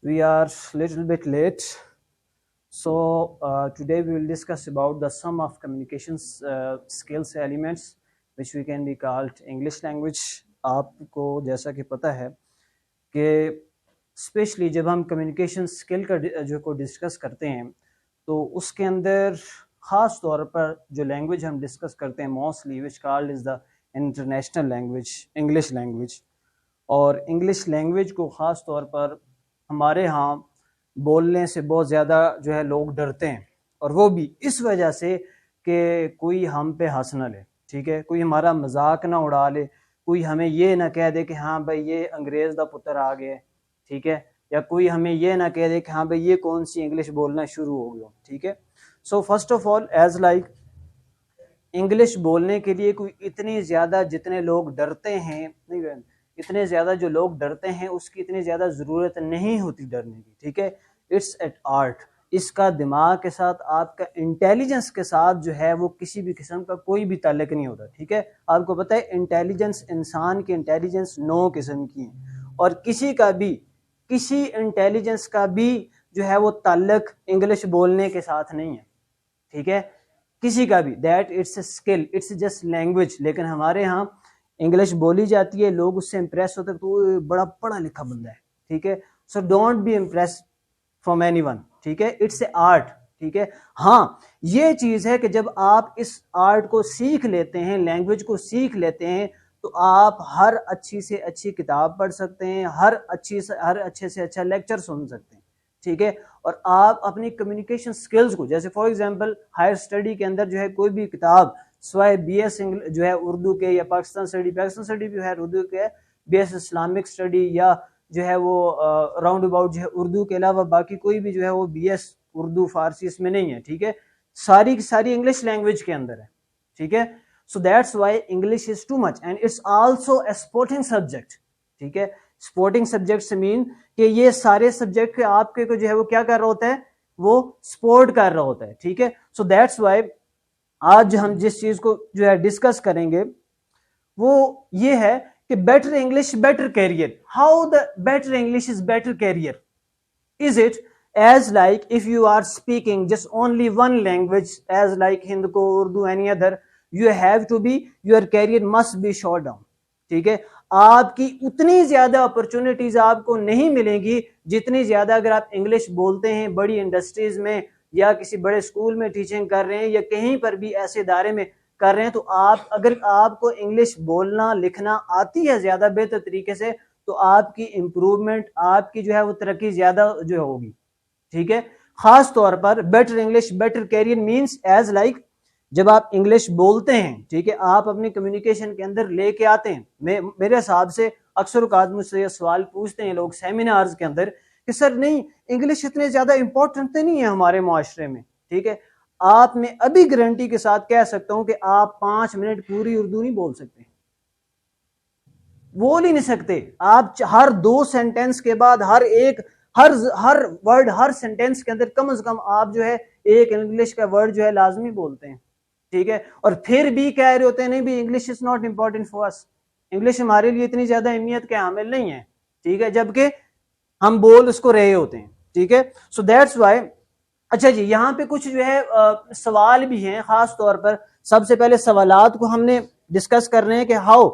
We are little bit late, so today we will discuss about the sum of communications skills elements which we can be called English language. आपको जैसा कि पता है कि specially जब हम communication skill का जो को डिस्कस करते हैं तो उसके अंदर ख़ास तौर पर जो लैंग्वेज हम डिस्कस करते हैं mostly which called is the international language English language. और इंग्लिश लैंग्वेज को ख़ास तौर पर हमारे यहाँ बोलने से बहुत ज़्यादा जो है लोग डरते हैं, और वो भी इस वजह से कि कोई हम पे हंस ना ले, ठीक है, कोई हमारा मजाक ना उड़ा ले, कोई हमें ये ना कह दे कि हाँ भाई ये अंग्रेज़ दा पुत्र आ गया, ठीक है, या कोई हमें ये ना कह दे कि हाँ भाई ये कौन सी इंग्लिश बोलना शुरू हो गया, ठीक है। So first of all as like English बोलने के लिए कोई इतनी ज़्यादा जितने लोग डरते हैं नहीं, इतने ज़्यादा जो लोग डरते हैं उसकी इतनी ज़्यादा ज़रूरत नहीं होती डरने की, ठीक है। इट्स एट आर्ट, इसका दिमाग के साथ आपका इंटेलिजेंस के साथ जो है वो किसी भी किस्म का कोई भी ताल्लुक नहीं होता, ठीक है। आपको पता है इंटेलिजेंस, इंसान की इंटेलिजेंस 9 किस्म की है, और किसी इंटेलिजेंस का भी जो है वो ताल्लुक इंग्लिश बोलने के साथ नहीं है, ठीक है, किसी का भी। That it's a skill, it's just language. लेकिन हमारे यहाँ इंग्लिश बोली जाती है, लोग उससे इंप्रेस होते हैं तो बड़ा पढ़ा लिखा बंदा है, ठीक है। So don't be impress from anyone, ठीक है, इट्स ए आर्ट, ठीक है। हाँ, ये चीज है कि जब आप इस आर्ट को सीख लेते हैं, लैंग्वेज को सीख लेते हैं, तो आप हर अच्छी से अच्छी किताब पढ़ सकते हैं, हर अच्छे से अच्छा लेक्चर सुन सकते हैं, ठीक है। और आप अपनी कम्युनिकेशन स्किल्स को, जैसे फॉर एग्जांपल हायर स्टडी के अंदर जो है कोई भी किताब स्वाय बीएस जो है उर्दू के, या पाकिस्तान स्टडी भी है उर्दू के, बीएस इस्लामिक स्टडी, या जो है वो राउंड अबाउट जो है उर्दू के अलावा बाकी कोई भी जो है वो बीएस उर्दू फारसी इसमें नहीं है, ठीक है, सारी की सारी इंग्लिश लैंग्वेज के अंदर है, ठीक है। So that's why English is too much and it's also a sporting subject, ठीक है। स्पोर्टिंग सब्जेक्ट से मीन कि ये सारे सब्जेक्ट के आपके को जो है वो क्या कर रहा होता है, वो स्पोर्ट कर रहा होता है, ठीक है। सो दैट्स व्हाई आज हम जिस चीज को जो है डिस्कस करेंगे वो ये है कि better English better career. How the better English is better career? Is it as like if you are speaking just only one language as like Hindi ko Urdu any other, you have to be, your career must be short down, ठीक है। आपकी उतनी ज्यादा opportunities आपको नहीं मिलेंगी जितनी ज्यादा अगर आप इंग्लिश बोलते हैं, बड़ी इंडस्ट्रीज में या किसी बड़े स्कूल में टीचिंग कर रहे हैं या कहीं पर भी ऐसे इदारे में कर रहे हैं, तो आप अगर आपको इंग्लिश बोलना लिखना आती है ज्यादा बेहतर तरीके से, तो आपकी इंप्रूवमेंट, आपकी जो है वो तरक्की ज्यादा जो होगी, ठीक है। खास तौर पर better English better career means as like जब आप इंग्लिश बोलते हैं, ठीक है, आप अपनी कम्युनिकेशन के अंदर लेके आते हैं। मेरे हिसाब से अक्सर औकात मुझसे ये सवाल पूछते हैं लोग सेमिनार्स के अंदर कि सर नहीं, इंग्लिश इतने ज्यादा इंपॉर्टेंट तो नहीं है हमारे मुआशरे में, ठीक है। आप मैं अभी गारंटी के साथ कह सकता हूं कि आप 5 मिनट पूरी उर्दू नहीं बोल सकते, बोल ही नहीं सकते। आप हर 2 सेंटेंस के बाद हर वर्ड, हर सेंटेंस के अंदर कम से कम आप जो है एक इंग्लिश का वर्ड जो है लाजमी बोलते हैं, ठीक है। और फिर भी कह रहे होते हैं नहीं भी English is not important for us, English हमारे लिए इतनी ज्यादा अहमियत के हामिल नहीं है, ठीक है, जबकि हम बोल उसको रहे होते हैं, ठीक है। So that's why. अच्छा जी, यहाँ पे कुछ जो है सवाल भी हैं। खास तौर पर सबसे पहले सवालात को हमने डिस्कस कर रहे हैं कि how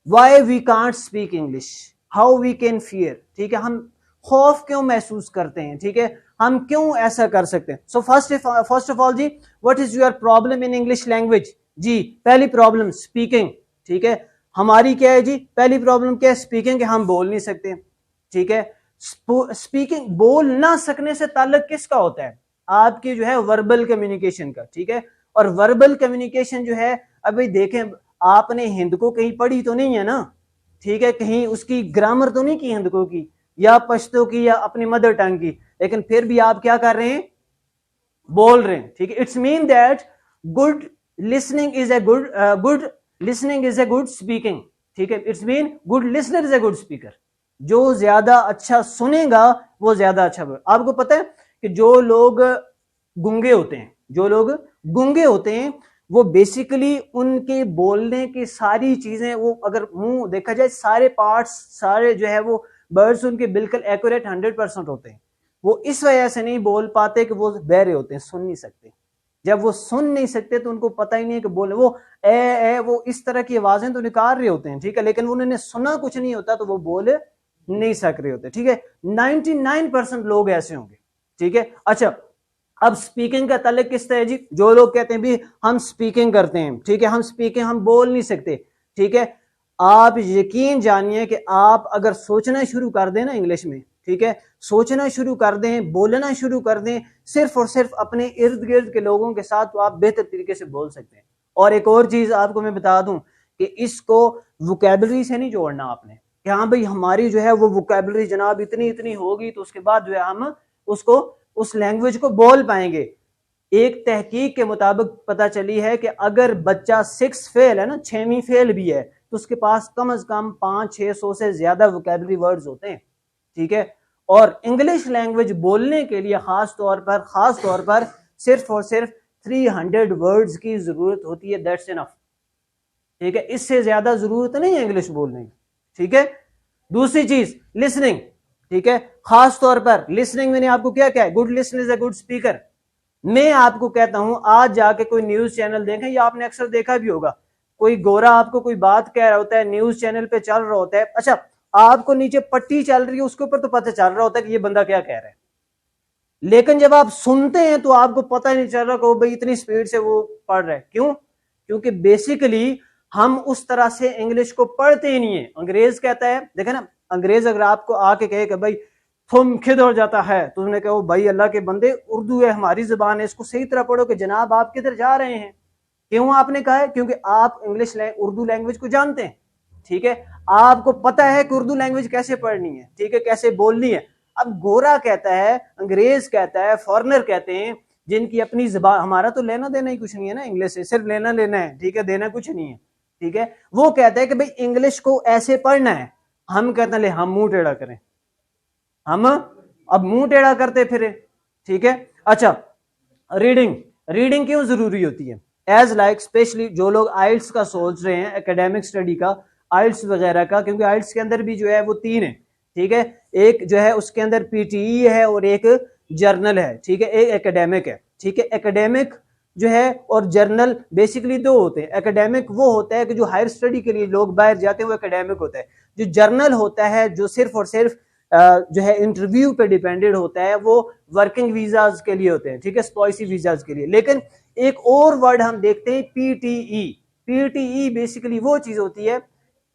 why we can't speak English, how we can fear, ठीक है, हम खौफ क्यों महसूस करते हैं, ठीक है, हम क्यों ऐसा कर सकते हैं। सो फर्स्ट ऑफ ऑल जी, what is your problem in English language? जी पहली प्रॉब्लम स्पीकिंग, ठीक है। हमारी क्या है जी, पहली प्रॉब्लम क्या है? स्पीकिंग, के हम बोल नहीं सकते, ठीक है। स्पीकिंग, बोल ना सकने से ताल्लुक किसका होता है? आपकी जो है वर्बल कम्युनिकेशन का, ठीक है। और वर्बल कम्युनिकेशन जो है, अभी देखें आपने हिंद को कहीं पढ़ी तो नहीं है ना, ठीक है, कहीं उसकी ग्रामर तो नहीं की हिंद को की या पश्तो की या अपनी मदर टंग की, लेकिन फिर भी आप क्या कर रहे हैं? बोल रहे हैं, ठीक है। It's mean that good listening is a good listening is a good speaking, ठीक है। It's mean good listener is a good speaker. जो ज्यादा अच्छा सुनेगा वो ज्यादा अच्छा बोलेगा। आपको पता है कि जो लोग गूंगे होते हैं वो बेसिकली उनके बोलने की सारी चीजें, वो अगर मुंह देखा जाए सारे पार्ट्स सारे जो है वो वर्ड्स उनके बिल्कुल एक्यूरेट 100% होते हैं। वो इस वजह से नहीं बोल पाते कि वो बहरे होते हैं, सुन नहीं सकते। जब वो सुन नहीं सकते तो उनको पता ही नहीं है कि बोले, वो ए वो इस तरह की आवाजें तो निकाल रहे होते हैं, ठीक है, लेकिन उन्होंने सुना कुछ नहीं होता तो वो बोल नहीं सक रहे होते, ठीक है। 99% लोग ऐसे होंगे, ठीक है। अच्छा, अब स्पीकिंग का ताल्लुक किस तरह है जी? जो लोग कहते हैं भी हम स्पीकिंग करते हैं, ठीक है, हम स्पीकिंग, हम बोल नहीं सकते, ठीक है, आप यकीन जानिए कि आप अगर सोचना शुरू कर दें ना इंग्लिश में, ठीक है, सोचना शुरू कर दें, बोलना शुरू कर दें सिर्फ और सिर्फ अपने इर्द गिर्द के लोगों के साथ, तो आप बेहतर तरीके से बोल सकते हैं। और एक और चीज आपको मैं बता दूं कि इसको वोकैबुलरी से नहीं जोड़ना आपने कि हाँ भाई हमारी जो है वो वोकैबुलरी जनाब इतनी इतनी होगी तो उसके बाद जो है हम उसको, उस लैंग्वेज को बोल पाएंगे। एक तहकीक के मुताबिक पता चली है कि अगर बच्चा 6 फेल है ना, 6वीं फेल भी है, तो उसके पास कम से कम 500-600 से ज्यादा वोकैबुलरी वर्ड्स होते हैं, ठीक है। और इंग्लिश लैंग्वेज बोलने के लिए खास तौर पर सिर्फ और सिर्फ 300 वर्ड्स की जरूरत होती है, दैट्स इनफ, ठीक है, इससे ज्यादा जरूरत नहीं है इंग्लिश बोलने की, ठीक है। दूसरी चीज लिसनिंग, ठीक है, खास तौर पर लिसनिंग मैंने आपको क्या कहा है, good listener is a good speaker. मैं आपको कहता हूं आज जाके कोई न्यूज चैनल देखें, या आपने अक्सर देखा भी होगा, कोई गोरा आपको कोई बात कह रहा होता है, न्यूज चैनल पे चल रहा होता है, अच्छा आपको नीचे पट्टी चल रही है उसके ऊपर तो पता चल रहा होता है कि ये बंदा क्या कह रहा है, लेकिन जब आप सुनते हैं तो आपको पता ही नहीं चल रहा कि भाई इतनी स्पीड से वो पढ़ रहा है। क्यों? क्योंकि बेसिकली हम उस तरह से इंग्लिश को पढ़ते ही नहीं है। अंग्रेज कहता है, देखे ना, अंग्रेज अगर आपको आके कहे कि भाई तुम किधर जाता है, तो उसने कहा भाई अल्लाह के बंदे उर्दू है, हमारी जुबान है, इसको सही तरह पढ़ो कि जनाब आप किधर जा रहे हैं। क्यों आपने कहा है? क्योंकि आप उर्दू लैंग्वेज को जानते हैं, ठीक है, आपको पता है कि उर्दू लैंग्वेज कैसे पढ़नी है, ठीक है, कैसे बोलनी है। अब गोरा कहता है, अंग्रेज कहता है, फॉरेनर कहते हैं, जिनकी अपनी जुबान, हमारा तो लेना देना ही कुछ नहीं है ना इंग्लिश से, सिर्फ लेना लेना है, ठीक है, देना कुछ नहीं है, ठीक है। वो कहता है कि भाई इंग्लिश को ऐसे पढ़ना है, हम कहते हैं ले हम मुंह टेढ़ा करें, हम अब मुंह टेढ़ा करते फिरे, ठीक है। अच्छा, रीडिंग क्यों जरूरी होती है? एज लाइक स्पेशली जो लोग आइल्स का सोच रहे हैं, एकेडमिक स्टडी का, आइल्स वगैरह का, क्योंकि आइल्स के अंदर भी जो है वो 3 है, ठीक है, एक जो है उसके अंदर पीटीई है और एक जर्नल है, ठीक है, एक एकेडमिक है, ठीक है। एकेडमिक जो है और जर्नल बेसिकली 2 होते हैं। एकेडमिक वो होता है कि जो हायर स्टडी के लिए लोग बाहर जाते हैं, वो एकेडमिक होता है। जो जर्नल होता है, जो सिर्फ और सिर्फ जो है इंटरव्यू पे डिपेंडेड होता है, वो वर्किंग वीजाज के लिए होते हैं, ठीक है, स्पॉइसी वीजाज के लिए। लेकिन एक और वर्ड हम देखते हैं पीटीई बेसिकली वो चीज होती है,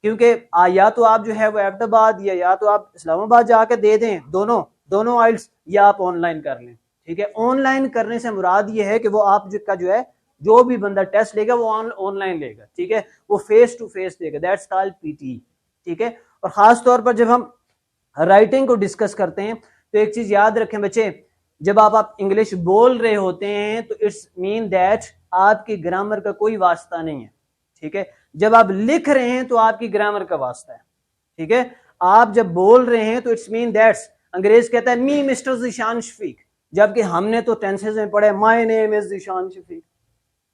क्योंकि या तो आप जो है वो अहमदाबाद या तो आप इस्लामाबाद जाके दे दें, दोनों आइल्स, या आप ऑनलाइन कर लें, ठीक है। ऑनलाइन करने से मुराद ये है कि वो आप का जो है जो भी बंदा टेस्ट लेगा वो ऑनलाइन लेगा, ठीक है, वो फेस टू फेस लेगा, दैट्स कॉल्ड पीटीई, ठीक है। और खास तौर पर जब हम राइटिंग को डिस्कस करते हैं तो एक चीज याद रखें बच्चे, जब आप इंग्लिश बोल रहे होते हैं तो इट्स मीन दैट आपकी ग्रामर का कोई वास्ता नहीं है, ठीक है। जब आप लिख रहे हैं तो आपकी ग्रामर का वास्ता है, ठीक है। आप जब बोल रहे हैं तो इट्स मीन दैट्स, अंग्रेज कहता है मी मिस्टर ज़ीशान शफीक, जबकि हमने तो टेंसेस में पढ़े my name is Zeeshan Shafiq,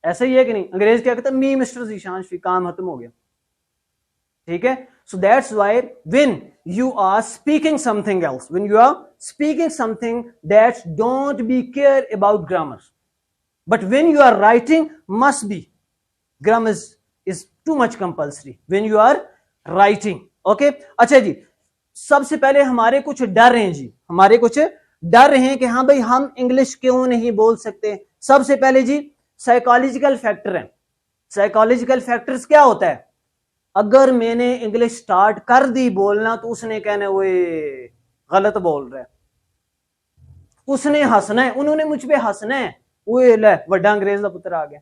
ऐसा ही है कि नहीं? अंग्रेज क्या कहता है? मी मिस्टर ज़ीशान शफीक, काम खत्म हो गया, ठीक है। So that's why when you are speaking something else, when you are speaking something that don't be care about grammar, but when you are writing must be, grammar is too much compulsory when you are writing, okay। अच्छा जी, सबसे पहले हमारे कुछ डर हैं जी, हमारे कुछ डर हैं कि हाँ भाई हम इंग्लिश क्यों नहीं बोल सकते। सबसे पहले जी साइकोलॉजिकल फैक्टर है। साइकोलॉजिकल फैक्टर्स क्या होता है? अगर मैंने इंग्लिश स्टार्ट कर दी बोलना तो उसने कहना वो गलत बोल रहा है, उसने हंसना है, उन्होंने मुझ पे हंसना है, वो ले वड्डा अंग्रेज का पुत्र आ गया,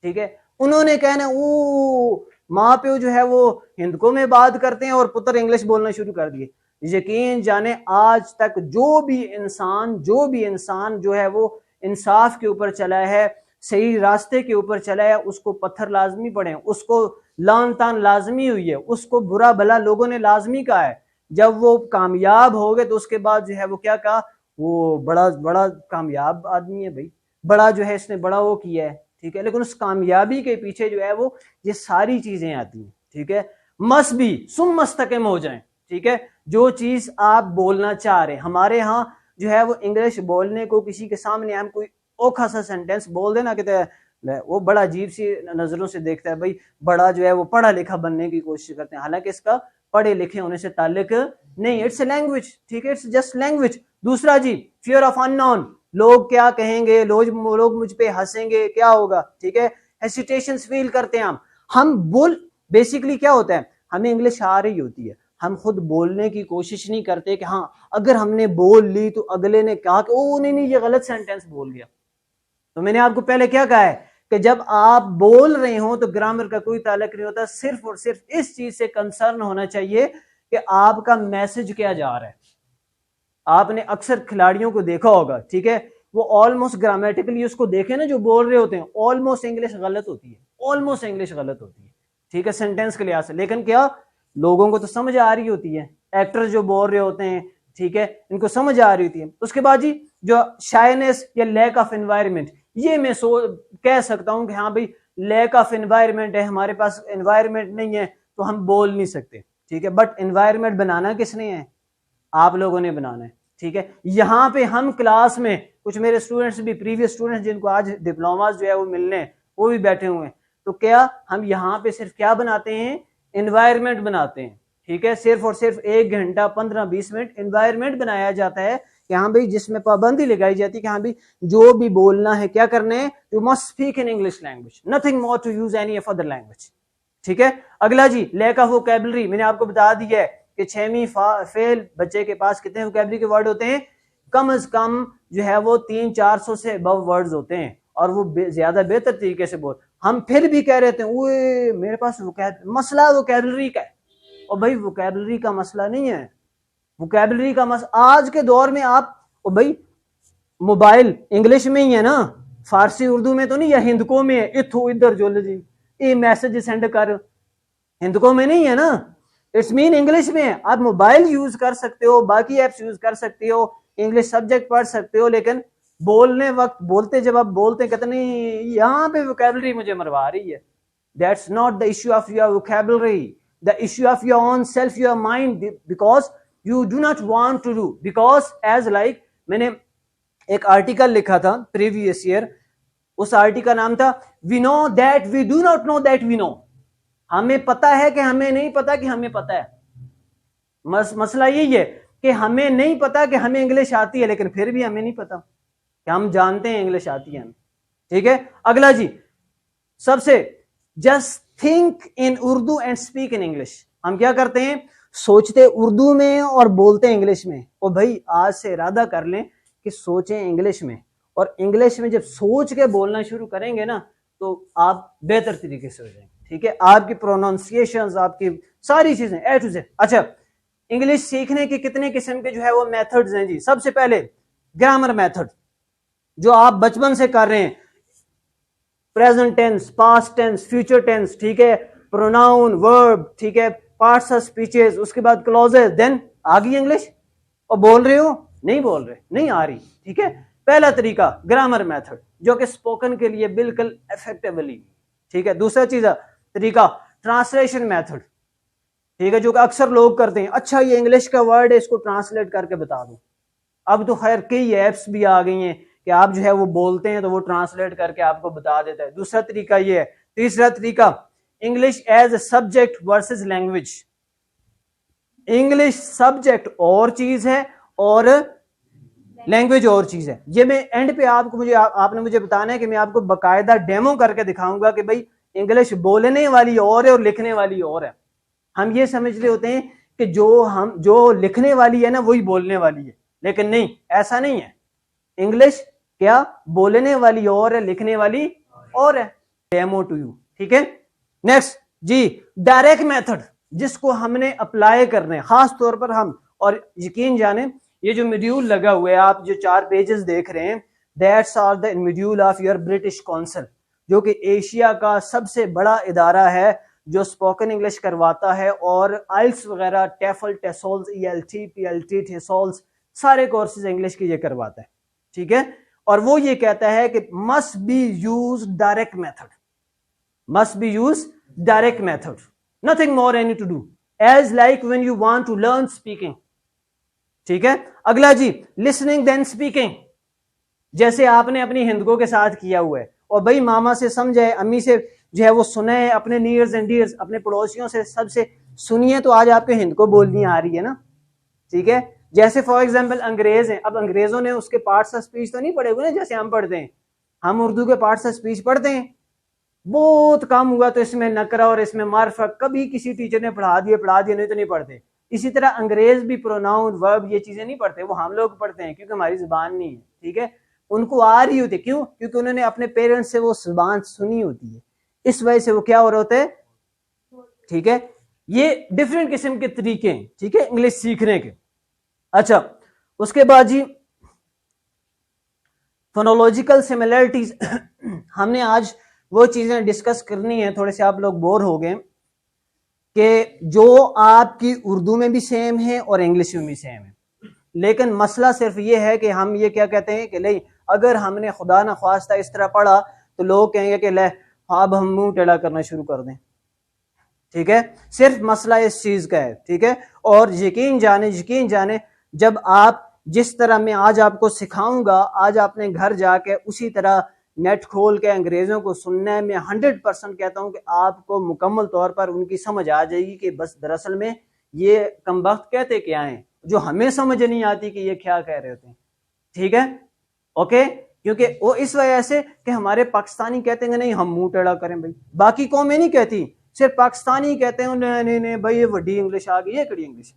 ठीक है। उन्होंने कहना वो माँ पे जो है वो हिंदकों में बात करते हैं और पुत्र इंग्लिश बोलना शुरू कर दिए। यकीन जाने आज तक जो भी इंसान जो है वो इंसाफ के ऊपर चला है, सही रास्ते के ऊपर चला है, उसको पत्थर लाजमी पड़े, उसको लान तान लाजमी हुई है, उसको बुरा भला लोगों ने लाजमी कहा है। जब वो कामयाब हो गए तो उसके बाद जो है वो क्या कहा, वो बड़ा बड़ा कामयाब आदमी है भाई, बड़ा जो है इसने बड़ा वो किया है, ठीक है। लेकिन उस कामयाबी के पीछे जो है वो ये सारी चीजें आती हैं, ठीक है। मस्ट भी सुम मस्तकम हो जाए, ठीक है, जो चीज आप बोलना चाह रहे हैं। हमारे यहाँ जो है वो इंग्लिश बोलने को किसी के सामने हम कोई ओखा सा सेंटेंस बोल देना कहते हैं, वो बड़ा अजीब सी नजरों से देखता है, भाई बड़ा जो है वो पढ़ा लिखा बनने की कोशिश करते हैं, हालांकि इसका पढ़े लिखे होने से ताल्लुक नहीं, इट्स ए लैंग्वेज, ठीक है, इट्स जस्ट लैंग्वेज। दूसरा जी, फियर ऑफ अननोन, लोग क्या कहेंगे, लोग मुझ पे हंसेंगे, क्या होगा, ठीक है, हेसिटेशंस फील करते हैं हम बोल, बेसिकली क्या होता है, हमें इंग्लिश आ रही होती है, हम खुद बोलने की कोशिश नहीं करते कि हाँ अगर हमने बोल ली तो अगले ने कहा कि ओ नहीं ये गलत सेंटेंस बोल गया। तो मैंने आपको पहले क्या कहा है कि जब आप बोल रहे हो तो ग्रामर का कोई ताल्लुक नहीं होता, सिर्फ और सिर्फ इस चीज से कंसर्न होना चाहिए कि आपका मैसेज क्या जा रहा है। आपने अक्सर खिलाड़ियों को देखा होगा, ठीक है, वो ऑलमोस्ट ग्रामेटिकली उसको देखे ना जो बोल रहे होते हैं, ऑलमोस्ट इंग्लिश गलत होती है, ऑलमोस्ट इंग्लिश गलत होती है, ठीक है, सेंटेंस के लिहाज से, लेकिन क्या लोगों को तो समझ आ रही होती है, एक्टर जो बोल रहे होते हैं, ठीक है, इनको समझ आ रही होती है। उसके बाद जी जो शायनेस या लैक ऑफ एनवायरमेंट, ये मैं कह सकता हूं कि हाँ भाई लैक ऑफ एनवायरमेंट है, हमारे पास एनवायरमेंट नहीं है तो हम बोल नहीं सकते, ठीक है, बट एनवायरमेंट बनाना किसने है, आप लोगों ने बनाना है, ठीक है। यहाँ पे हम क्लास में कुछ मेरे स्टूडेंट्स भी, प्रीवियस स्टूडेंट्स जिनको आज डिप्लोमा जो है वो मिलने, वो भी बैठे हुए हैं, तो क्या हम यहाँ पे सिर्फ क्या बनाते हैं, एनवायरमेंट बनाते हैं, ठीक है, सिर्फ और सिर्फ 1 घंटा 15-20 मिनट एनवायरमेंट बनाया जाता है कि हाँ भाई जिसमें पाबंदी लगाई जाती है कि हाँ भाई जो भी बोलना है क्या करने है, you must speak in English language, nothing more to use any other language, ठीक है। अगला जी लैक ऑफ वोकैबुलरी, मैंने आपको बता दिया है कि 6वीं फेल बच्चे के पास कितने वोकैबुलरी के वर्ड होते हैं, कम से कम जो है वो 300-400 से अबव वर्ड्स होते हैं, और वो ज्यादा बेहतर तरीके से बोल, हम फिर भी कह रहे थे ओए मेरे पास मसला वोकैबुलरी का है, और भाई वोकैबुलरी का मसला नहीं है, वोकैबुलरी का आज के दौर में आप, और भाई मोबाइल इंग्लिश में ही है ना, फारसी उर्दू में तो नहीं, या हिंदको में है, इथो इधर जो जी ये मैसेज सेंड कर, हिंदको में नहीं है ना, इट्स मीन इंग्लिश में है। आप मोबाइल यूज कर सकते हो, बाकी एप्स यूज कर सकते हो, इंग्लिश सब्जेक्ट पढ़ सकते हो, लेकिन बोलने वक्त बोलते जब आप बोलते कहते नहीं यहाँ पे वोकैबुलरी मुझे मरवा रही है, that's not the issue of your vocabulary, the issue of your own self, your mind, because you do not want to do, because as like मैंने एक आर्टिकल लिखा था प्रीवियस ईयर, उस आर्टिकल का नाम था we know that we do not know that we know, हमें पता है कि हमें नहीं पता कि हमें पता है। मसला यही है कि हमें नहीं पता कि हमें इंग्लिश आती है, लेकिन फिर भी हमें नहीं पता कि हम जानते हैं इंग्लिश आती है हमें, ठीक है। अगला जी सबसे, just think in Urdu and speak in English, हम क्या करते हैं, सोचते उर्दू में और बोलते इंग्लिश में, और भाई आज से इरादा कर लें कि सोचें इंग्लिश में, और इंग्लिश में जब सोच के बोलना शुरू करेंगे ना तो आप बेहतर तरीके से हो जाएंगे, ठीक है, आपकी प्रोनाउंसिएशंस, आपकी सारी चीजें ए टू जेड। अच्छा, इंग्लिश सीखने के कितने किस्म के जो है वो मेथड्स हैं जी। सबसे पहले ग्रामर मेथड जो आप बचपन से कर रहे हैं, present tense, past tense, future tense, ठीक है, प्रोनाउन, वर्ब, ठीक है, पार्ट्स ऑफ स्पीचेस, उसके बाद क्लॉजेस, देन आ गई इंग्लिश, और बोल रहे हो, नहीं बोल रहे, नहीं आ रही, ठीक है। पहला तरीका ग्रामर मेथड जो कि स्पोकन के लिए बिल्कुल इफेक्टिवली, ठीक है। दूसरा चीज तरीका ट्रांसलेशन मेथड, ठीक है, जो कि अक्सर लोग करते हैं, अच्छा ये इंग्लिश का वर्ड है इसको ट्रांसलेट करके बता दो। अब तो खैर कई एप्स भी आ गई हैं कि आप जो है वो बोलते हैं तो वो ट्रांसलेट करके आपको बता देता है। दूसरा तरीका ये है। तीसरा तरीका English as a subject versus language, English subject और चीज है और लैंग्वेज और चीज है। ये मैं एंड पे आपको आपने मुझे बताना है कि मैं आपको बकायदा डेमो करके दिखाऊंगा कि भाई इंग्लिश बोलने वाली और है और लिखने वाली और है। हम ये समझ रहे होते हैं कि जो लिखने वाली है ना वही बोलने वाली है, लेकिन नहीं, ऐसा नहीं है। इंग्लिश क्या बोलने वाली और है, लिखने वाली और है। डेमो टू यू, ठीक है। नेक्स्ट जी डायरेक्ट मेथड, जिसको हमने अप्लाई करना है खास तौर पर हम, और यकीन जाने ये जो मॉड्यूल लगा हुआ है, आप जो 4 पेजेस देख रहे हैं, that's are the module of your British Council, जो कि एशिया का सबसे बड़ा इदारा है जो स्पोकन इंग्लिश करवाता है, और आइल्स वगैरह, टेफल, टेसोल्स, ELT, PLT, टेसोल्स, सारे कोर्सेज इंग्लिश के ये करवाता है, ठीक है। और वो ये कहता है कि must be use direct method, must be use direct method, nothing more any to do, as like when you want to learn speaking. ठीक है, अगला जी, लिसनिंग देन स्पीकिंग, जैसे आपने अपनी हिंदुओं के साथ किया हुआ है, और भाई मामा से समझे, अम्मी से जो है वो सुने, अपने नियर्स एंड डियर्स, अपने पड़ोसियों से, सबसे सुनिए, तो आज आपके हिंद को बोलनी आ रही है ना। ठीक है, जैसे फॉर एग्जांपल अंग्रेज हैं, अब अंग्रेजों ने उसके पार्ट्स ऑफ स्पीच तो नहीं पढ़े हुए ना जैसे हम पढ़ते हैं, हम उर्दू के पार्ट्स ऑफ स्पीच पढ़ते हैं, बहुत कम हुआ तो इसमें नकरा और इसमें मार्फा कभी किसी टीचर ने पढ़ा दिया, नहीं तो नहीं पढ़ते। इसी तरह अंग्रेज भी प्रोनाउन, वर्ब, ये चीजें नहीं पढ़ते, वो हम लोग पढ़ते हैं क्योंकि हमारी जुबान नहीं है। ठीक है, उनको आ रही होती, क्यों? क्योंकि उन्होंने अपने पेरेंट्स से वो जुबान सुनी होती है, इस वजह से वो क्या हो रहे होते हैं। ठीक है, ये डिफरेंट किस्म के तरीके हैं, ठीक है, इंग्लिश सीखने के। अच्छा, उसके बाद जी फोनोलॉजिकल सिमिलरिटीज हमने आज वो चीजें डिस्कस करनी है। थोड़े से आप लोग बोर हो गए कि जो आपकी उर्दू में भी सेम है और इंग्लिश में भी सेम है, लेकिन मसला सिर्फ ये है कि हम ये क्या कहते हैं कि नहीं, अगर हमने खुदा न ख्वास्ता इस तरह पढ़ा तो लोग कहेंगे कि ले अब हम मुंह टेढ़ा करना शुरू कर दें। ठीक है, सिर्फ मसला इस चीज का है। ठीक है, और यकीन जाने जब आप जिस तरह मैं आज आपको सिखाऊंगा, आज आपने घर जाके उसी तरह नेट खोल के अंग्रेजों को सुनना है, मैं 100% कहता हूं कि आपको मुकम्मल तौर पर उनकी समझ आ जाएगी कि बस दरअसल में ये कमबख्त कहते क्या हैं, जो हमें समझ नहीं आती कि ये क्या कह रहे होते हैं। ठीक है, ओके, क्योंकि वो इस वजह से कि हमारे पाकिस्तानी कहते हैं नहीं हम मुंह टेढ़ा करें भाई, बाकी कौमें नहीं कहती, सिर्फ पाकिस्तानी कहते हैं नहीं भाई ये वड्डी इंग्लिश आ गई, ये कड़ी इंग्लिश।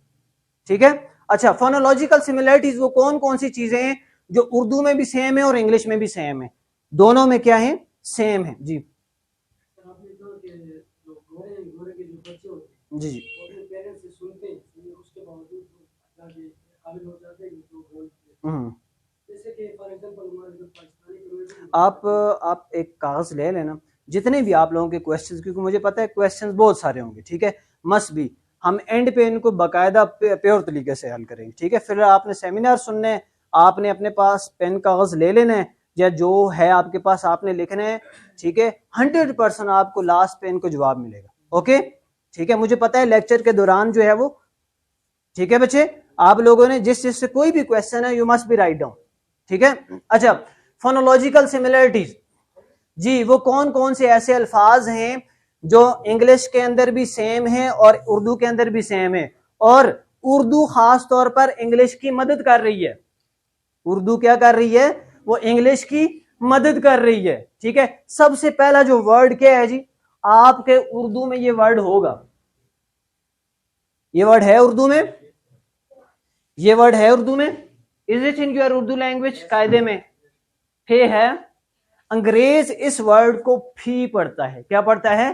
ठीक है, अच्छा, फोनोलॉजिकल सिमिलरिटीज वो कौन कौन सी चीजें हैं जो उर्दू में भी सेम है और इंग्लिश में भी सेम है, दोनों में क्या है, सेम है जी। जी जी आप एक कागज ले लेना, जितने भी आप लोगों के क्वेश्चंस, क्योंकि मुझे पता है क्वेश्चंस बहुत सारे होंगे। ठीक है, मस्ट भी हम एंड पे इनको बाकायदा प्योर तरीके से हल करेंगे। ठीक है, फिर आपने सेमिनार सुनने, आपने अपने पास पेन कागज ले लेना है, या जो है आपके पास आपने लिखना है। ठीक है, 100% आपको लास्ट पे इनको जवाब मिलेगा। ओके, ठीक है, मुझे पता है लेक्चर के दौरान जो है वो, ठीक है बच्चे, आप लोगों ने जिस चीज से कोई भी क्वेश्चन है you must be write down. ठीक है, अच्छा, फोनोलॉजिकल सिमिलरिटीज जी, वो कौन कौन से ऐसे अल्फाज हैं जो इंग्लिश के अंदर भी सेम है और उर्दू के अंदर भी सेम है, और उर्दू खास तौर पर इंग्लिश की मदद कर रही है। उर्दू क्या कर रही है, वो इंग्लिश की मदद कर रही है। ठीक है, सबसे पहला जो वर्ड क्या है जी, आपके उर्दू में ये वर्ड होगा, ये वर्ड है उर्दू में, ये वर्ड है उर्दू में, is it in your Urdu language? कायदे में फे है। अंग्रेज इस वर्ड को फी पढ़ता है, क्या पढ़ता है,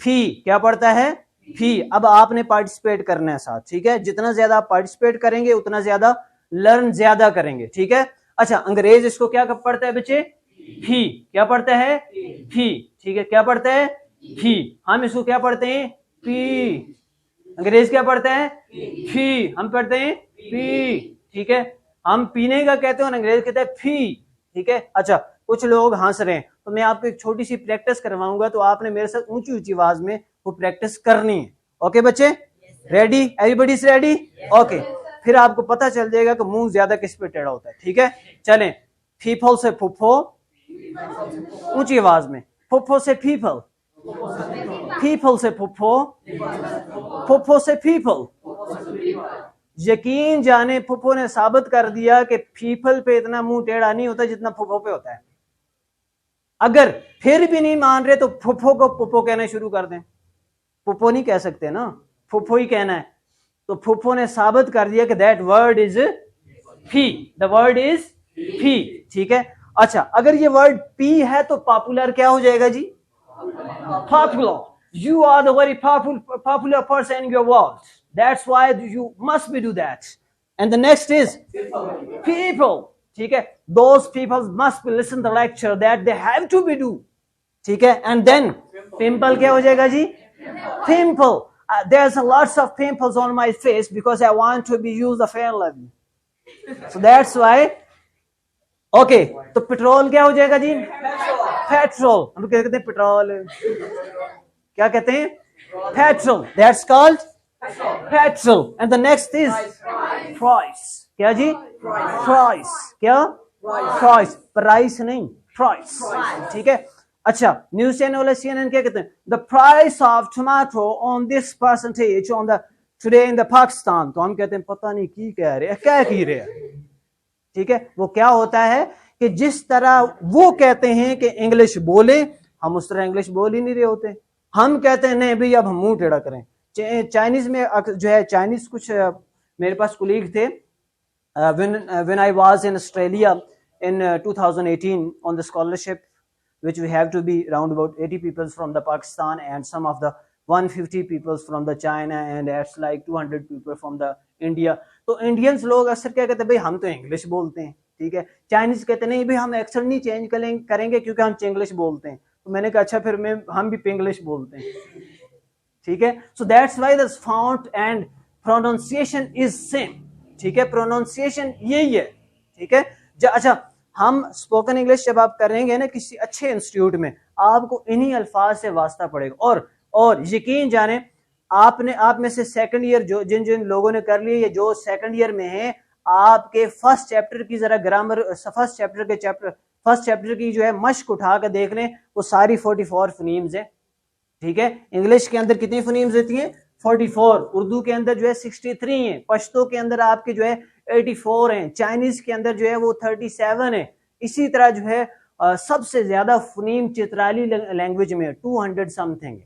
फी, क्या पढ़ता है, फी। अब आपने पार्टिसिपेट करना है साथ। ठीक है, जितना ज्यादा आप पार्टिसिपेट करेंगे उतना ज्यादा लर्न ज्यादा करेंगे। ठीक है, अच्छा, अंग्रेज इसको क्या पढ़ता है बच्चे, फी, क्या पढ़ता है, फी। ठीक है, क्या पढ़ता है, फी। हम इसको क्या पढ़ते हैं, पी। अंग्रेज क्या पढ़ता है, फी, हम पढ़ते हैं पी। ठीक है, हम पीने का कहते हैं, अंग्रेज कहता है फी। ठीक है, अच्छा, कुछ लोग हंस रहे हैं, तो मैं आपको एक छोटी सी प्रैक्टिस करवाऊंगा, तो आपने मेरे साथ ऊंची ऊंची आवाज में वो प्रैक्टिस करनी है। ओके बच्चे, ready? Everybody is ready? Okay, फिर आपको पता चल जाएगा कि मुंह ज्यादा किस पे टेढ़ा होता है। ठीक है, चलें, फीफल से फुफ्फो, ऊंची आवाज में, फुफ्फो से फीफल, फीफल से फुफ्फो, फुफ्फो से फीफल। यकीन जाने फुफ्फो ने साबित कर दिया कि फीफल पे इतना मुंह टेढ़ा नहीं होता जितना फुफ्फो पे होता है। अगर फिर भी नहीं मान रहे तो फुफ्फो को पुप्पो कहना शुरू कर दें। पुप्पो नहीं कह सकते ना, फुफ्फो ही कहना है। तो फुफ्फो ने साबित कर दिया कि that word is fee, the word is fee. ठीक है, अच्छा, अगर ये वर्ड पी है तो पॉपुलर क्या हो जाएगा जी, popular. You are the very popular person in your world. That's why you must be do that. And the next is people. ठीक है, those people must be listen the lecture that they have to be do. ठीक है, and then pimple क्या हो जाएगा जी, pimple. There's a lots of pimples on my face because I want to be use the fair lovely. So that's why. Okay, तो petrol क्या हो जाएगा जी, petrol. हम कहते हैं पेट्रोल, क्या कहते हैं, petrol. That's called petrol, and the next is price. क्या जी? प्राइस। क्या? प्राइस, प्राइस नहीं, प्राइस। ठीक है। अच्छा, न्यूज चैनल वाले CNN क्या कहते हैं? The price of tomato on this percentage on the today in the Pakistan. तो हम कहते हैं पता नहीं की कह रहे हैं, क्या कह रहे हैं। ठीक है। वो क्या होता है कि जिस तरह वो कहते हैं कि इंग्लिश बोले, हम उस तरह इंग्लिश बोल ही नहीं रहे होते। हम कहते हैं नहीं भाई अब हम मुंह टेढ़ा करें। चाइनीज में जो है, चाइनीज कुछ मेरे पास कुलीग थे when I was in Australia in 2018 on the scholarship, which we have to be around about 80 people from the Pakistan and some of the 150 people from the China and it's like 200 people from the India. तो Indians लोग अक्सर क्या कहते हैं, भाई हम तो English बोलते हैं। ठीक है। चाइनीज कहते नहीं भाई हम एक्सेंट नहीं चेंज करेंगे क्योंकि हम इंग्लिश बोलते हैं। तो मैंने कहा अच्छा फिर हम भी इंग्लिश बोलते हैं। ठीक है। So that's why the fount and pronunciation is same. ठीक है, प्रोनाउंसिएशन यही है। ठीक है। अच्छा, हम स्पोकन इंग्लिश जब आप करेंगे ना किसी अच्छे इंस्टीट्यूट में, आपको इन्हीं अल्फाज से वास्ता पड़ेगा। और यकीन जाने आप में से सेकंड ईयर जो जिन लोगों ने कर लिया, जो सेकंड ईयर में है, आपके फर्स्ट चैप्टर की जरा ग्रामर, फर्स्ट चैप्टर की जो है मश्क उठा कर देख लें, वो सारी 44 फनीम्स है। ठीक है। इंग्लिश के अंदर कितनी फनीम्स होती हैं? 44। उर्दू के अंदर जो है 63 है। पश्तो के अंदर आपके जो है 84 हैं। चाइनीज के अंदर जो है वो 37 है। इसी तरह जो है सबसे ज्यादा फनीम चित्राली लैंग्वेज में 200 समथिंग।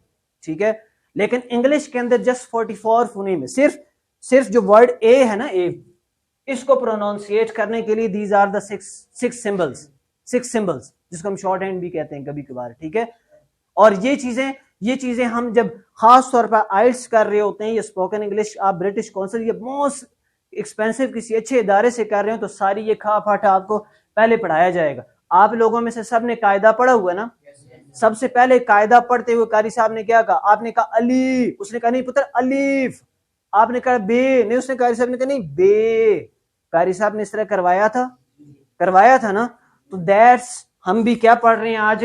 ठीक है। लेकिन इंग्लिश के अंदर जस्ट 44 फनीम है। सिर्फ जो वर्ड ए है ना, ए, इसको प्रोनाउंसिएट करने के लिए these are the six symbols जिसको हम शॉर्ट हैंड भी कहते हैं कभी कभार। ठीक है। और ये चीजें हम जब खास तौर पर आइल्स कर रहे होते हैं, ये स्पोकन इंग्लिश आप ब्रिटिश काउंसिल या मोस्ट एक्सपेंसिव किसी अच्छे इदारे से कर रहे हो, तो सारी ये खा फाटा आपको पहले पढ़ाया जाएगा। आप लोगों में से सब ने कायदा पढ़ा हुआ ना? सबसे पहले कायदा पढ़ते हुए कारी साहब ने क्या कहा? आपने कहा अलीफ, उसने कहा नहीं पुत्र अलीफ। आपने कहा बे, नहीं, उसने कारी साहब ने कहा नहीं बे। कारी साहब ने इस तरह करवाया था ना। तो दैट्स हम भी क्या पढ़ रहे हैं आज?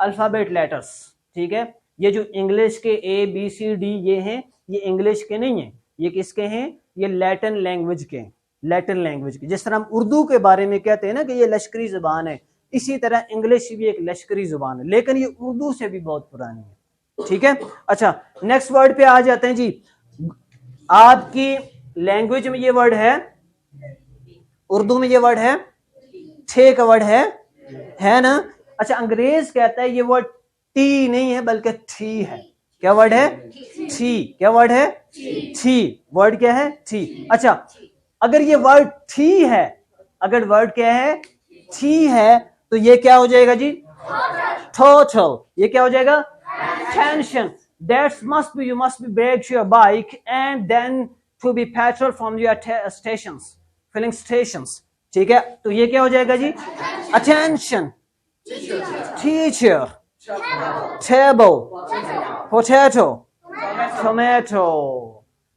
Alphabet letters. ठीक है। ये जो इंग्लिश के ABCD ये हैं, ये इंग्लिश के नहीं है। ये किसके हैं? ये लैटिन लैंग्वेज के। जिस तरह हम उर्दू के बारे में कहते हैं ना कि ये लश्करी जुबान है, इसी तरह इंग्लिश भी एक लश्करी जुबान है, लेकिन ये उर्दू से भी बहुत पुरानी है। ठीक है। अच्छा, नेक्स्ट वर्ड पे आ जाते हैं जी। आपकी लैंग्वेज में ये वर्ड है, उर्दू में ये वर्ड है, ठे का वर्ड है ना? अच्छा, अंग्रेज कहता है ये वर्ड टी नहीं है बल्कि थी है। क्या वर्ड है? थी। क्या वर्ड है? थी। वर्ड क्या है? थी। अच्छा, अगर ये वर्ड थी है, अगर वर्ड क्या है? थी है, तो ये क्या हो जाएगा जी? टोटल। ये क्या हो जाएगा? Tension. That must be, you must be brake to your bike and then to be petrol from your stations, filling stations. ठीक है। तो ये क्या हो जाएगा जी? Attention, teacher, table, potato, tomato.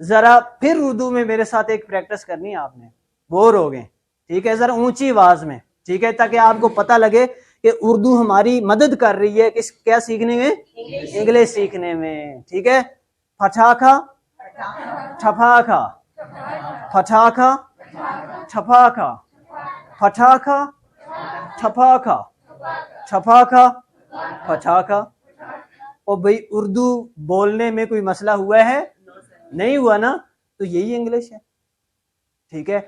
जरा फिर उर्दू में मेरे साथ एक प्रैक्टिस करनी है आपने, बोर हो गए। ठीक है। जरा ऊंची आवाज में। ठीक है, ताकि आपको पता लगे कि उर्दू हमारी मदद कर रही है किस क्या सीखने में? इंग्लिश सीखने में। ठीक है। पटाखा, ठपाका, पटाखा, ठपाका, पटाखा, ठपाका, ठपाका, पटाखा। और भाई उर्दू बोलने में कोई मसला हुआ है? नहीं हुआ ना? तो यही इंग्लिश है। ठीक है।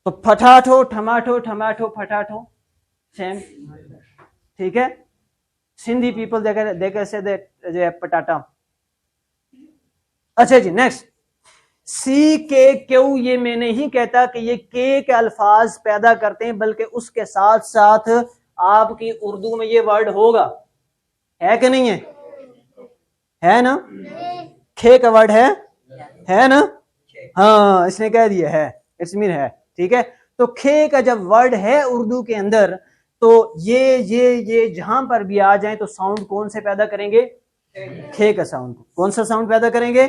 तो potato, tomato, tomato, potato, same. ठीक है। सिंधी पीपल देकर से दे पटाटा। अच्छा जी, नेक्स्ट। सी के क्यू, ये मैं नहीं कहता कि ये के अल्फाज पैदा करते हैं, बल्कि उसके साथ साथ आपकी उर्दू में ये वर्ड होगा। है कि नहीं है ना? खे का वर्ड है ना? हाँ, इसने कह दिया है, इट्स मीन है। ठीक है। तो खे का जब वर्ड है उर्दू के अंदर, तो ये जहां पर भी आ जाए तो साउंड कौन से पैदा करेंगे? खे का साउंड। कौन सा साउंड पैदा करेंगे?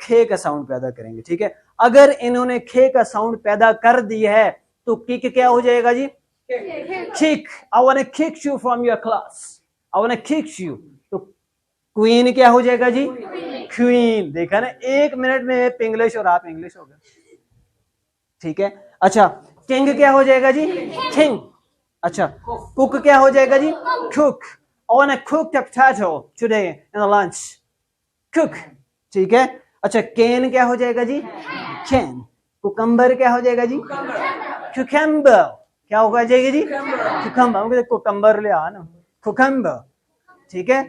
खे का साउंड पैदा करेंगे। ठीक है। अगर इन्होंने खे का साउंड पैदा कर दिया है तो किक क्या हो जाएगा जी? Kick. I want to kick you from your class, I want to kick you. तो क्वीन क्या हो जाएगा जी? क्वीन। देखा ना, 1 मिनट में पिंग्लिश और आप इंग्लिश हो गए। ठीक है, अच्छा किंग क्या हो जाएगा जी? किंग। अच्छा कुक क्या हो जाएगा जी? Cook. On a cooked potato today in the lunch. Cook। ठीक है, अच्छा कैन क्या हो जाएगा जी? कैन। कुकम्बर क्या हो जाएगा जी? कुकम्बर। क्या होगा जाएगी जी? कुकम्बर। कुकम्बर ले आ ना, कुकम्बर। ठीक है,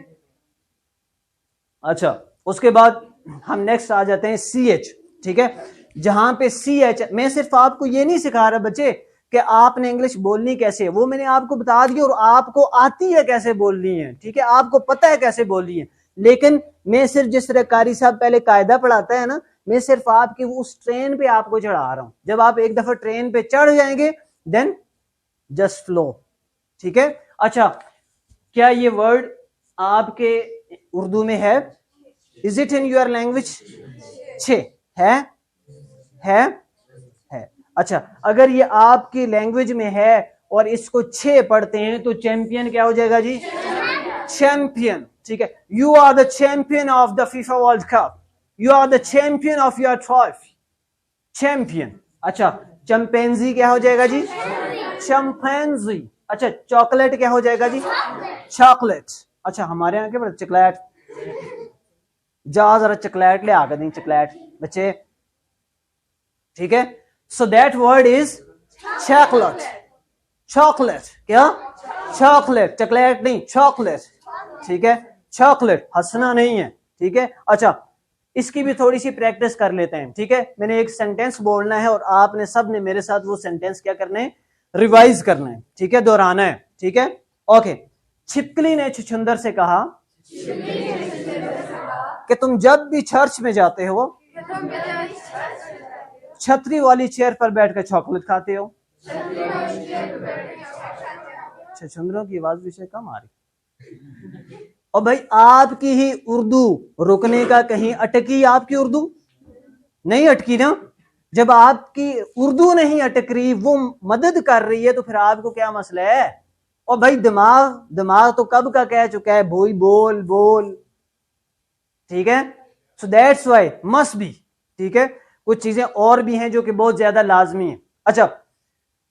अच्छा उसके बाद हम नेक्स्ट आ जाते हैं सी एच। ठीक है, जहां पे सी एच, मैं सिर्फ आपको ये नहीं सिखा रहा बच्चे कि आपने इंग्लिश बोलनी कैसे है, वो मैंने आपको बता दिया और आपको आती है कैसे बोलनी है। ठीक है, आपको पता है कैसे बोलनी है, लेकिन मैं सिर्फ जिस तरह कारी साहब पहले कायदा पढ़ाता है ना, मैं सिर्फ आपकी उस ट्रेन पे आपको चढ़ा रहा हूं। जब आप एक दफा ट्रेन पे चढ़ जाएंगे देन जस्ट फ्लो। ठीक है, अच्छा क्या ये वर्ड आपके उर्दू में है? Is it in your language? छे है? है? है। अच्छा अगर ये आपकी लैंग्वेज में है और इसको छे पढ़ते हैं तो चैंपियन क्या हो जाएगा जी? चैंपियन। ठीक है, you are the champion of the FIFA World Cup, you are the champion of your trophy. Champion. अच्छा चैंपेंजी क्या हो जाएगा जी? चैंपेंजी। अच्छा चॉकलेट क्या हो जाएगा जी? चॉकलेट। अच्छा हमारे यहाँ क्या बोलते? चॉकलेट। जा जरा चॉकलेट ले आकर दी, चॉकलेट बच्चे। ठीक है, so that word is chocolate. Chocolate क्या? चॉकलेट, चॉकलेट नहीं, चॉकलेट। ठीक है, चॉकलेट, हंसना नहीं है। ठीक है, अच्छा इसकी भी थोड़ी सी प्रैक्टिस कर लेते हैं। ठीक है, मैंने एक सेंटेंस बोलना है और आपने सब ने मेरे साथ वो सेंटेंस क्या करना है? रिवाइज करना है। ठीक है, दोहराना है। ठीक है, ओके। छिपकली ने छुछुंदर से कहा कि तुम जब भी चर्च में जाते हो छतरी वाली चेयर पर बैठकर चॉकलेट खाते हो। छुछुंदरों की आवाज भी कम आ रही। और भाई आपकी ही उर्दू रुकने का कहीं अटकी? आपकी उर्दू नहीं अटकी ना। जब आपकी उर्दू नहीं अटक रही, वो मदद कर रही है, तो फिर आपको क्या मसला है? और भाई दिमाग तो कब का कह चुका है बोल बोल बोल। ठीक है, so that's why must be. ठीक है, कुछ चीजें और भी हैं जो कि बहुत ज्यादा लाजमी है। अच्छा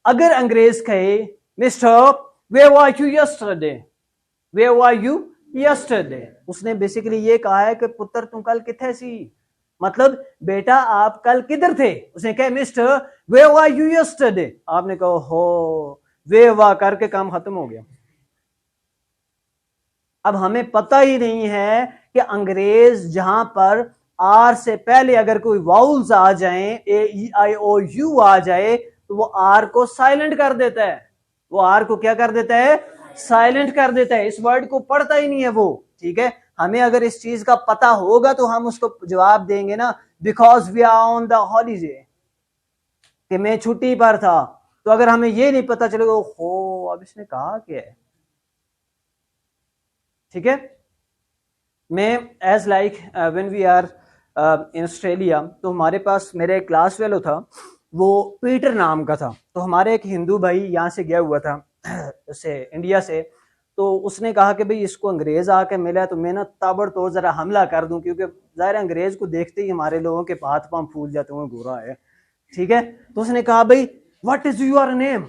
अगर अंग्रेज कहे mister where were you yesterday, where were you yesterday, उसने बेसिकली ये कहा है कि पुत्र तुम कल किथे सी, मतलब बेटा आप कल किधर थे। उसने कहा mister where were you yesterday, आपने कहा हो वे वाह करके काम खत्म हो गया। अब हमें पता ही नहीं है कि अंग्रेज जहां पर आर से पहले अगर कोई वाउल्स आ जाएं, ए ई आई ओ यू आ जाए, तो वो आर को साइलेंट कर देता है। वो आर को क्या कर देता है? साइलेंट कर देता है। इस वर्ड को पढ़ता ही नहीं है वो। ठीक है, हमें अगर इस चीज का पता होगा तो हम उसको जवाब देंगे ना, because we are on the holiday, कि मैं छुट्टी पर था। तो अगर हमें ये नहीं पता चलेगा हो अब इसने कहा क्या है। ठीक है, मैं as like when we are in Australia, तो हमारे पास मेरा एक क्लास फेलो था, वो पीटर नाम का था। तो हमारे एक हिंदू भाई यहाँ से गया हुआ था से इंडिया से, तो उसने कहा कि भाई इसको अंग्रेज आके मिला है तो मैं ना ताबड़तोड़ जरा हमला कर दूं, क्योंकि ज़ाहिर अंग्रेज को देखते ही हमारे लोगों के हाथ पांव फूल जाते हुए गोरा है। ठीक है, तो उसने कहा भाई व्हाट इज योर नेम?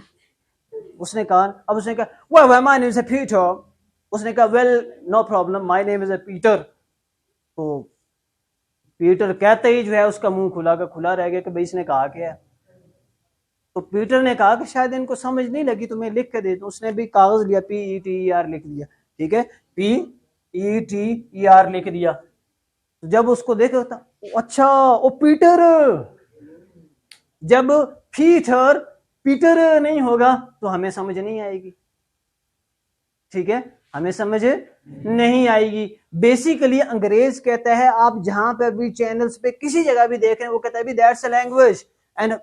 उसने कहा, अब उसने कहा well my name is Peter. उसने कहा well no problem my name is Peter. तो पीटर कहते ही जो है उसका मुंह खुला रह गया कि भाई इसने कहा क्या है। तो पीटर ने कहा कि शायद इनको समझ नहीं लगी तो मैं लिख के दे दूं। उसने भी कागज लिया, PETER लिख दिया। ठीक है, PETER लिख दिया। तो जब उसको देखा था, अच्छा ओ पीटर, जब पीटर नहीं होगा तो हमें समझ नहीं आएगी। ठीक है, हमें समझ नहीं आएगी। बेसिकली अंग्रेज कहता है, आप जहां पे भी चैनल्स पे किसी जगह भी देख रहे हैं, वो कहता है दैट्स अ लैंग्वेज। एंड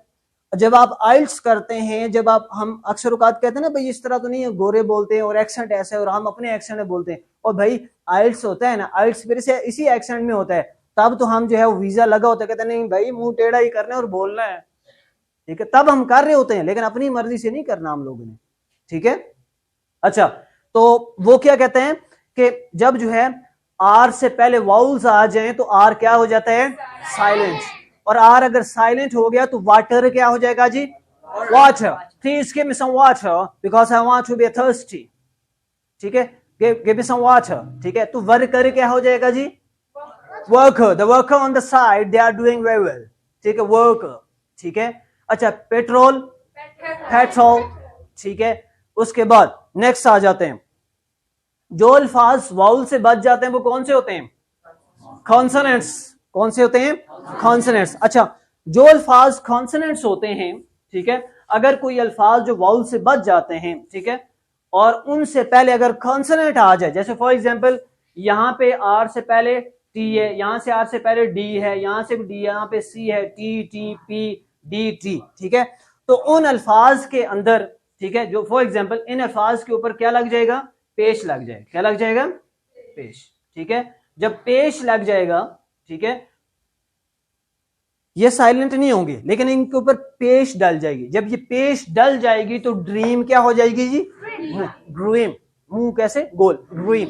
जब आप आइल्स करते हैं, जब आप, हम अक्सर औकात कहते हैं ना भाई इस तरह तो नहीं है, गोरे बोलते हैं और एक्सेंट ऐसा है, और हम अपने एक्सेंट में बोलते हैं। और भाई आइल्स होता है ना, आइल्स फिर से इसी एक्सेंट में होता है, तब तो हम जो है वो वीजा लगा होता है, कहते नहीं भाई मुंह टेढ़ा ही करना है और बोलना है। ठीक है, तब हम कर रहे होते हैं, लेकिन अपनी मर्जी से नहीं करना हम लोगों ने। ठीक है, अच्छा तो वो क्या कहते हैं कि जब जो है आर से पहले वाउल्स आ जाएं तो आर क्या हो जाता है, साइलेंट। और आर अगर साइलेंट हो गया तो वाटर क्या हो जाएगा जी, water. Please give me some water because I want to be thirsty. ठीक है, गिव मी सम वाटर। ठीक है, तो वर्कर क्या हो जाएगा जी, worker. The worker on the side they are doing very well. ठीक है, वर्कर। ठीक है, अच्छा पेट्रोल, पेट्रोल। ठीक है, उसके बाद नेक्स्ट आ जाते हैं, जो अल्फाज वाउल से बच जाते हैं वो कौन से होते हैं, कॉन्सोनेंट्स। कौन से होते हैं, कॉन्सोनेंट्स। अच्छा, जो अल्फाज कॉन्सोनेंट्स होते हैं, ठीक है, अगर कोई अल्फाज जो वाउल से बच जाते हैं, ठीक है, और उनसे पहले अगर कॉन्सोनेंट आ जाए, जैसे फॉर एग्जांपल यहां पे आर से पहले टी है, यहां से आर से पहले डी है, यहां से भी डी, यहां पे सी है, T T P D T. ठीक है, तो उन अल्फाज के अंदर, ठीक है, जो फॉर एग्जांपल इन अल्फाज के ऊपर क्या लग जाएगा, पेश लग जाएगा। क्या लग जाएगा, पेश। ठीक है, जब पेश लग जाएगा, ठीक है, ये साइलेंट नहीं होंगे लेकिन इनके ऊपर पेश डल जाएगी। जब ये पेश डल जाएगी तो ड्रीम क्या हो जाएगी जी, ड्रीम। मुंह कैसे, गोल, ड्रीम।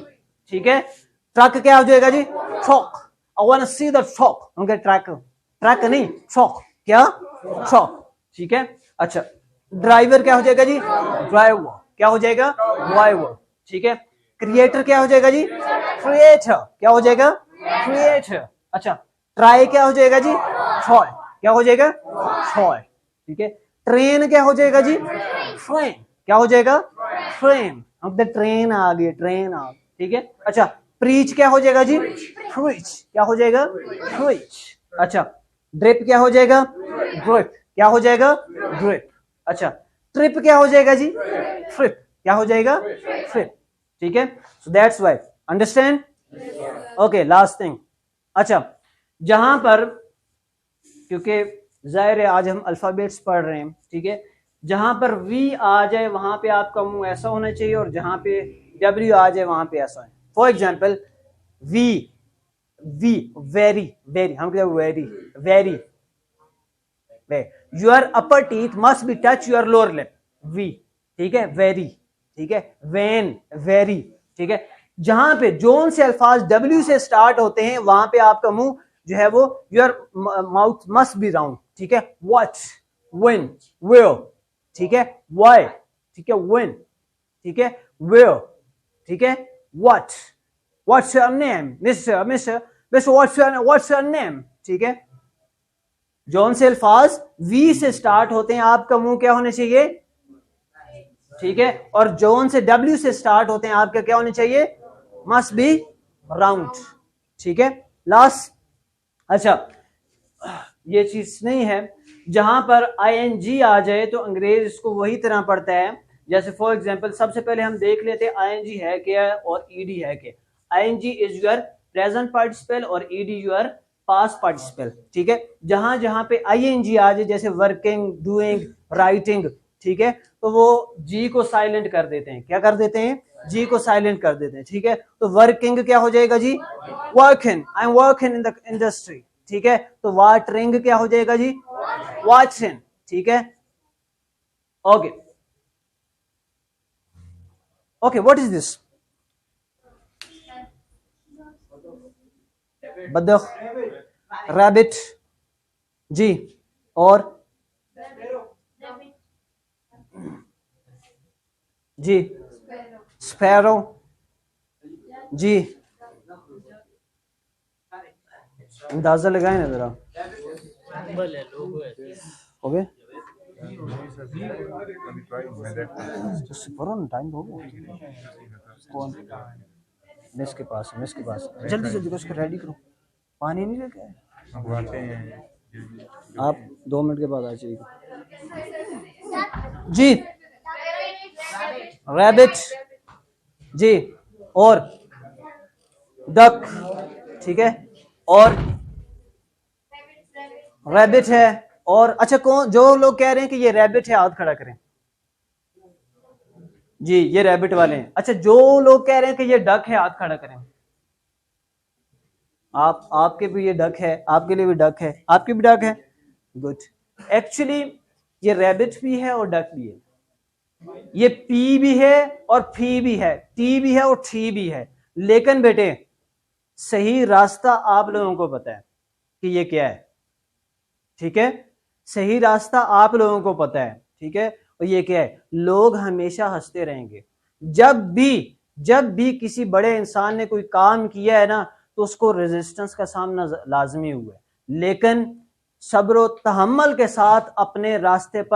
ठीक है, ट्रक क्या हो जाएगा जी, truck. I want to see the truck. उनके ट्रक, ट्रक नहीं, ट्रक। क्या, ट्रक। ठीक है, अच्छा ड्राइवर क्या हो जाएगा जी, ड्राइवर। क्या हो जाएगा, ड्राइवर। ठीक है, क्रिएटर क्या हो जाएगा जी, क्रिएटर। क्या हो जाएगा, क्रिएटर। अच्छा ट्राई क्या हो जाएगा जी, ट्राई। क्या हो जाएगा, ट्राई। ठीक है, ट्रेन क्या हो जाएगा जी, ट्रेन। क्या हो जाएगा, ट्रेन। अब ट्रेन आ गई, ट्रेन आ गई। ठीक है, अच्छा प्रीच क्या हो जाएगा जी, प्रीच। क्या हो जाएगा, प्रीच। अच्छा ड्रिप क्या हो जाएगा, ड्रिप। क्या हो जाएगा, ड्रिप। अच्छा ट्रिप क्या हो जाएगा जी, ट्रिप। क्या हो जाएगा, ट्रिप। ठीक है, so that's why, understand. Okay, last thing. अच्छा जहां पर, क्योंकि जाहिर है आज हम अल्फाबेट्स पढ़ रहे हैं, ठीक है, जहां पर वी आ जाए वहां पे आपका मुंह ऐसा होना चाहिए, और जहां पे डब्ल्यू आ जाए वहां पे ऐसा है। For example V, V, very, very, हम कहते हैं very, very, your upper teeth must be touch your lower lip, V. ठीक है, वेरी। ठीक है, वेन, वेरी। ठीक है, जहां पे जोन से अल्फाज डब्ल्यू से स्टार्ट होते हैं वहां पे आपका मुंह जो है वो, your mouth must be round. ठीक है, व्हाट, व्हेन, वेयर। ठीक है, व्हाई। ठीक है, व्हेन। ठीक है, वेयर। ठीक है, what, what's your name, mister, mister, mister, what's your name. ठीक है, जोन से अल्फाज वी से स्टार्ट होते हैं आपका मुंह क्या होना चाहिए, ठीक है, और जोन से डब्ल्यू से स्टार्ट होते हैं आपका क्या होना चाहिए, मस्ट बी राउंड। ठीक है, लास्ट। अच्छा ये चीज नहीं है, जहां पर आईएनजी आ जाए तो अंग्रेज इसको वही तरह पढ़ता है। जैसे फॉर एग्जांपल सबसे पहले हम देख लेते हैं आईएनजी है क्या और ईडी है क्या। ING is your present participle और ईडी योर पास्ट पार्टिसिपल। ठीक है, जहां जहां पे आईएनजी आ जाए, जैसे वर्किंग, डूइंग, राइटिंग, ठीक है, तो वो जी को साइलेंट कर देते हैं। क्या कर देते हैं, जी को साइलेंट कर देते हैं। ठीक है, तो वर्किंग क्या हो जाएगा जी, working, I am working in the industry. ठीक है, तो वाटरिंग क्या हो जाएगा जी, वाटरिंग। ठीक है, okay okay, what is this, बदख, रैबिट जी, और जी, स्पैरो जी, अंदाजा लगाए ना जरा, हो गए टाइम हो गया। कौन, मिस के पास, मिस के पास, जल्दी जल्दी उसको रेडी करो, पानी नहीं लेके आए, आप 2 मिनट के बाद आ जाइएगा जी। रैबिट जी, और डक। ठीक है, और रैबिट है, और अच्छा कौन, जो लोग कह रहे हैं कि ये रैबिट है हाथ खड़ा करें जी, ये रैबिट वाले हैं। अच्छा जो लोग कह रहे हैं कि ये डक है हाथ खड़ा करें। आपके भी ये डक है, आपके लिए भी डक है, आपकी भी डक है, गुड। एक्चुअली ये रैबिट भी है और डक भी है, ये पी भी है और फी भी है, टी भी है और ठी भी है। लेकिन बेटे सही रास्ता आप लोगों को पता है कि ये क्या है, ठीक है, सही रास्ता आप लोगों को पता है, ठीक है, और ये क्या है, लोग हमेशा हंसते रहेंगे। जब भी किसी बड़े इंसान ने कोई काम किया है ना, तो उसको रेजिस्टेंस का सामना लाजमी हुआ है, लेकिन सब्र और तहम्मुल के साथ अपने रास्ते पर